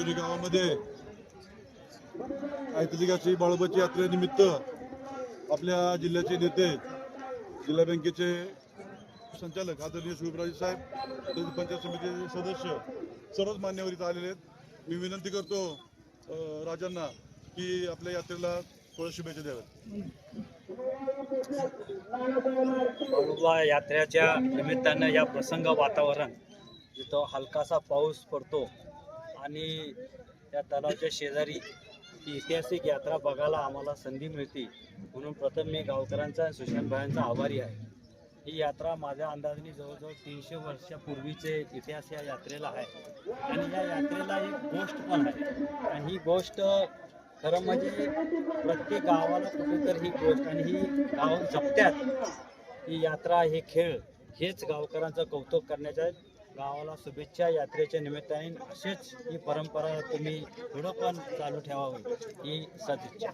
चिंचोली गावामध्ये ऐतिहासिक बाळोबाची यात्रेनिमित्त आपल्या जिल्ह्याचे नेते, जिल्हा बँकेचे संचालक आदरणीय शिवराज साहेब, पंचायत समितीचे सदस्य, सर्वच मान्यवर इथं आलेले आहेत। मी विनंती करतो राजांना की आपल्या यात्रेला थोड्या शुभेच्छा द्याव्यात। बाळोबा यात्रेच्या निमित्तानं या प्रसंग वातावरण जिथं हलकासा पाऊस पडतो आणि त्या तलावाच्या शेजारी ही ऐतिहासिक यात्रा बघायला आम्हाला संधी मिळते, म्हणून प्रथम मी गावकऱ्यांचा सुशांतभाईंचा आभारी आहे। ही यात्रा माझ्या अंदाजाने जवळजवळ 300 वर्षापूर्वीचे इतिहास या यात्रेला आहे आणि या यात्रेला एक गोष्ट पण आहे आणि ही गोष्ट खरं म्हणजे प्रत्येक गावाला कुठेतरी ही गोष्ट आणि ही गाव जपत्यात ही यात्रा, हे खेळ, हेच गावकऱ्यांचं कौतुक करण्याचं आहे। गावाला शुभेच्छा यात्रेच्या निमित्ताने। असेच ही परंपरा तुम्ही पुढं पण चालू ठेवावी ही सदिच्छा।